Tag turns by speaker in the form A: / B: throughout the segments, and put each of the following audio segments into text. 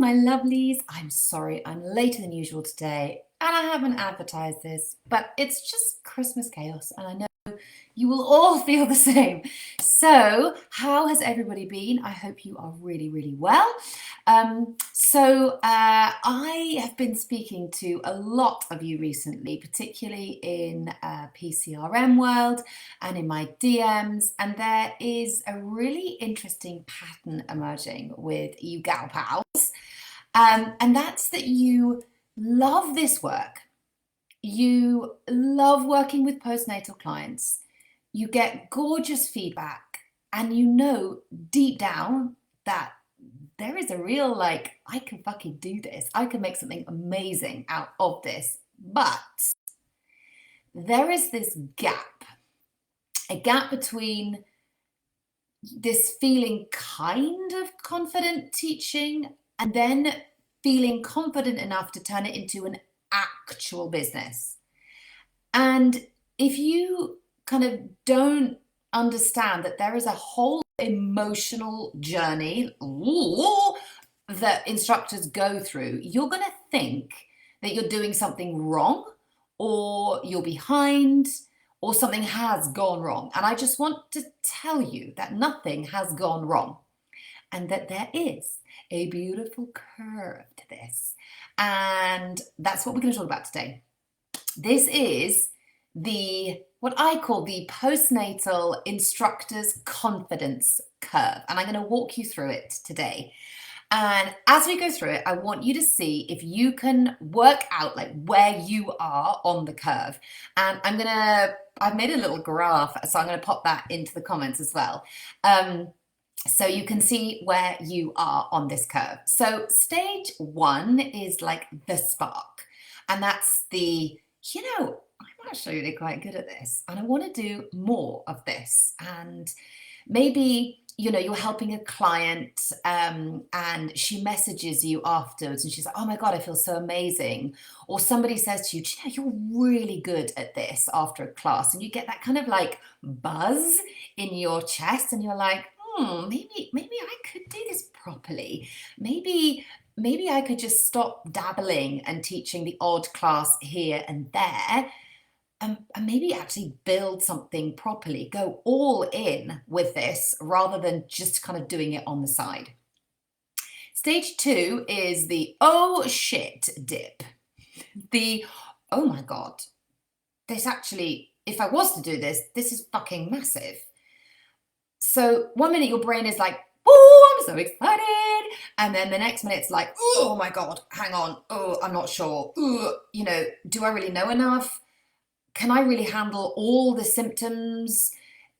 A: my lovelies. I'm sorry I'm later than usual today, and I haven't advertised this, but it's just Christmas chaos, and I know you will all feel the same. So, how has everybody been? I hope you are really, really well. I have been speaking to a lot of you recently, particularly in PCRM world and in my DMs, and there is a really interesting pattern emerging with you gal pals, and that's that you love this work. You love working with postnatal clients. You get gorgeous feedback, and you know deep down that there is a real I can fucking do this. I can make something amazing out of this. But there is this gap, a gap between this feeling kind of confident teaching and then feeling confident enough to turn it into an actual business. And if you kind of don't understand that there is a whole emotional journey that instructors go through, you're going to think that you're doing something wrong, or you're behind, or something has gone wrong. And I just want to tell you that nothing has gone wrong, and that there is a beautiful curve to this. And that's what we're going to talk about today. This is what I call the Postnatal Instructor's Confidence Curve. And I'm going to walk you through it today. And as we go through it, I want you to see if you can work out where you are on the curve. And I've made a little graph, so I'm going to pop that into the comments as well. So you can see where you are on this curve. So stage 1 is the spark. And that's I'm actually really quite good at this, and I want to do more of this. And maybe, you're helping a client and she messages you afterwards and she's like, oh my God, I feel so amazing. Or somebody says to you, you're really good at this after a class. And you get that kind of buzz in your chest, and you're like, maybe I could do this properly. Maybe I could just stop dabbling and teaching the odd class here and there, and maybe actually build something properly, go all in with this rather than just kind of doing it on the side. Stage 2 is the oh shit dip. Oh my God, this actually, if I was to do this is fucking massive. So 1 minute your brain is like, oh, I'm so excited. And then the next minute it's like, oh my God, hang on. Oh, I'm not sure. Do I really know enough? Can I really handle all the symptoms?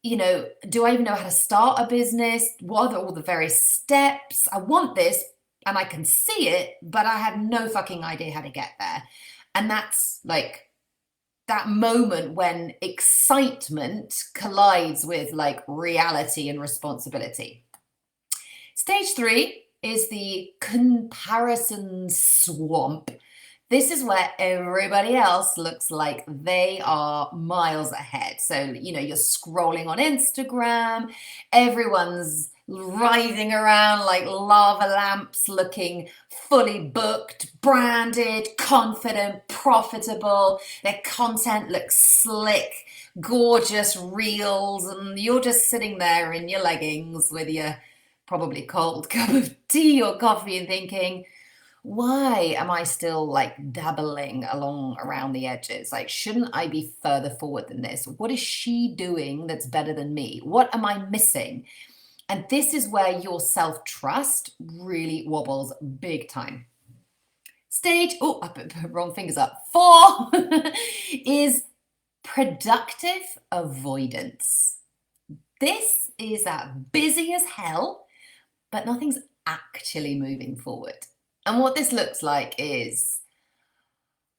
A: Do I even know how to start a business? What are all the various steps? I want this and I can see it, but I have no fucking idea how to get there. And that's that moment when excitement collides with reality and responsibility. Stage 3 is the comparison swamp. This is where everybody else looks like they are miles ahead. So, you're scrolling on Instagram, everyone's writhing around like lava lamps, looking fully booked, branded, confident, profitable. Their content looks slick, gorgeous reels, and you're just sitting there in your leggings with your probably cold cup of tea or coffee and thinking, why am I still dabbling along around the edges? Shouldn't I be further forward than this? What is she doing that's better than me? What am I missing? And this is where your self-trust really wobbles big time. Stage, I put wrong fingers up. 4 is productive avoidance. This is busy as hell, but nothing's actually moving forward. And what this looks like is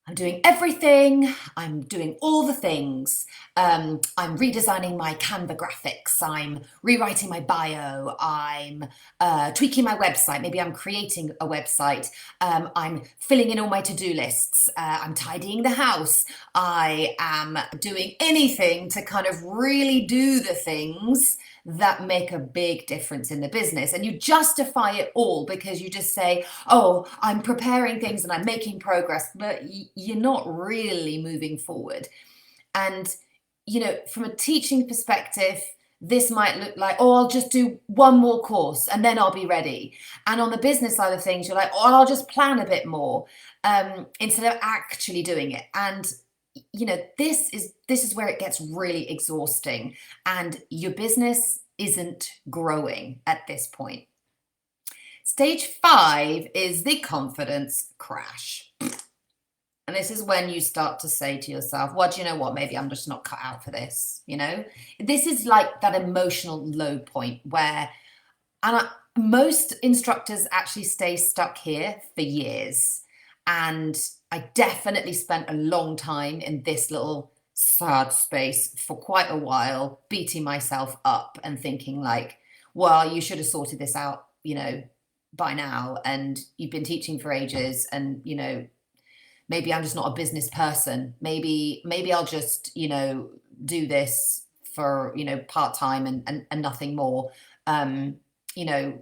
A: I'm doing everything, I'm doing all the things, I'm redesigning my Canva graphics, I'm rewriting my bio, I'm tweaking my website, maybe I'm creating a website, I'm filling in all my to-do lists, I'm tidying the house, I am doing anything to kind of really do the things that make a big difference in the business. And you justify it all because you just say, oh, I'm preparing things and I'm making progress, but you're not really moving forward. And, from a teaching perspective, this might look like, oh, I'll just do one more course and then I'll be ready. And on the business side of things, you're like, oh, I'll just plan a bit more, instead of actually doing it. And this is where it gets really exhausting, and your business isn't growing at this point. Stage 5 is the confidence crash. And this is when you start to say to yourself, well, do you know what? Maybe I'm just not cut out for this. This is like that emotional low point where, most instructors actually stay stuck here for years. And I definitely spent a long time in this little sad space for quite a while, beating myself up and thinking like, well, you should have sorted this out, by now. And you've been teaching for ages, and, maybe I'm just not a business person. Maybe I'll just, do this for, part-time and nothing more. You know,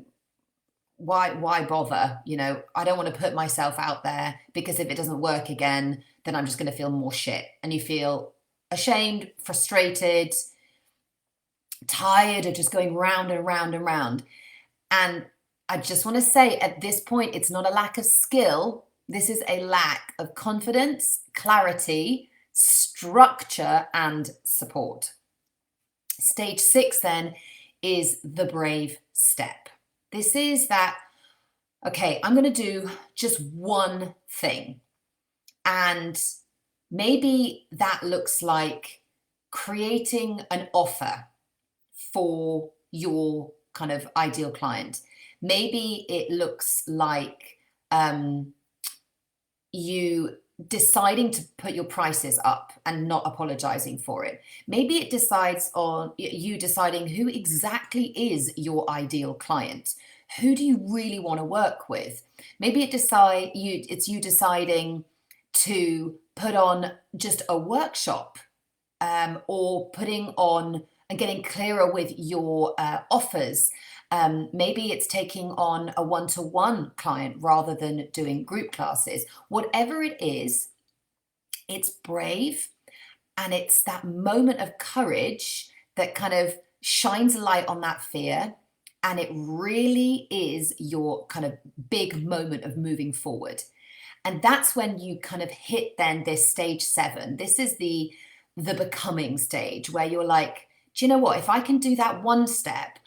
A: why bother? I don't want to put myself out there, because if it doesn't work again, then I'm just going to feel more shit. And you feel ashamed, frustrated, tired of just going round and round and round. And I just want to say, at this point, it's not a lack of skill. This is a lack of confidence, clarity, structure, and support. Stage 6 then is the brave step. This is that, okay, I'm going to do just one thing. And maybe that looks like creating an offer for your kind of ideal client. Maybe it looks like you deciding to put your prices up and not apologizing for it. Maybe it decides on you deciding who exactly is your ideal client. Who do you really want to work with? Maybe it's you deciding to put on just a workshop, or putting on and getting clearer with your offers. Maybe it's taking on a one-to-one client rather than doing group classes. Whatever it is, it's brave, and it's that moment of courage that kind of shines a light on that fear, and it really is your kind of big moment of moving forward. And that's when you kind of hit then this stage 7. This is the becoming stage, where you're like, do you know what? If I can do that one step,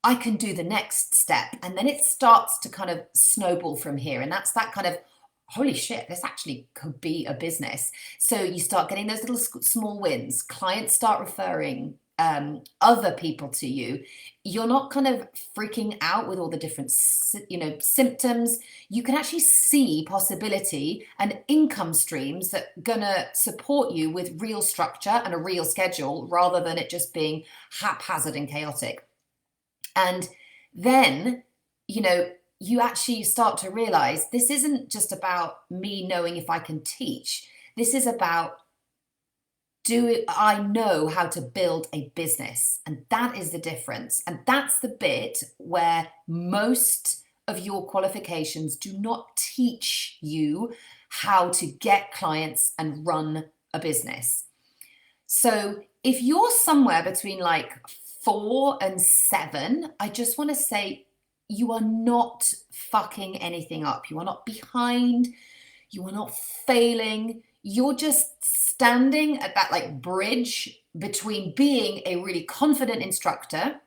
A: I can do the next step. And then it starts to kind of snowball from here. And that's that kind of, holy shit, this actually could be a business. So you start getting those little small wins. Clients start referring other people to you. You're not kind of freaking out with all the different, symptoms. You can actually see possibility and income streams that are gonna support you with real structure and a real schedule, rather than it just being haphazard and chaotic. And then, you actually start to realize this isn't just about me knowing if I can teach. This is about, do I know how to build a business? And that is the difference. And that's the bit where most of your qualifications do not teach you how to get clients and run a business. So if you're somewhere between like 4 and 7, I just want to say, you are not fucking anything up. You are not behind. You are not failing. You're just standing at that like bridge between being a really confident instructor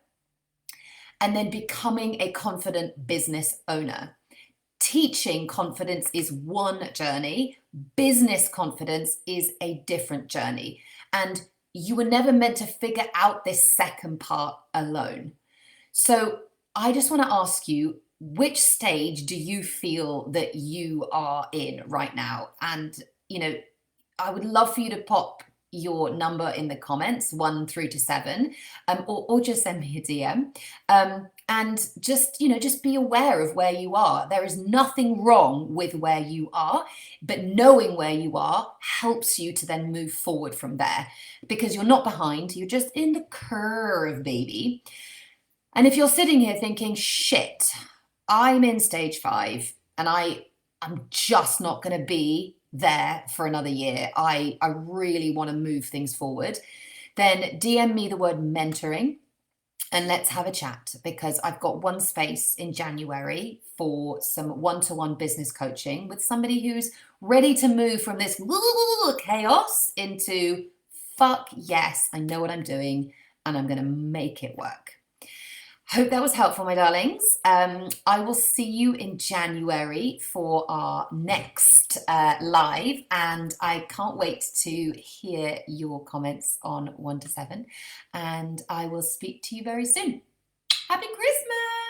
A: and then becoming a confident business owner. Teaching confidence is one journey. Business confidence is a different journey. And you were never meant to figure out this second part alone. So I just want to ask you, which stage do you feel that you are in right now? And, I would love for you to pop your number in the comments, 1 through to 7, or just send me a DM. And just, just be aware of where you are. There is nothing wrong with where you are, but knowing where you are helps you to then move forward from there, because you're not behind, you're just in the curve, baby. And if you're sitting here thinking, shit, I'm in stage 5 and I'm just not going to be there for another year, I really want to move things forward, then DM me the word mentoring and let's have a chat, because I've got one space in January for some one-to-one business coaching with somebody who's ready to move from this chaos into, fuck yes, I know what I'm doing and I'm going to make it work. Hope that was helpful, my darlings. I will see you in January for our next live, and I can't wait to hear your comments on 1 to 7, and I will speak to you very soon. Happy Christmas!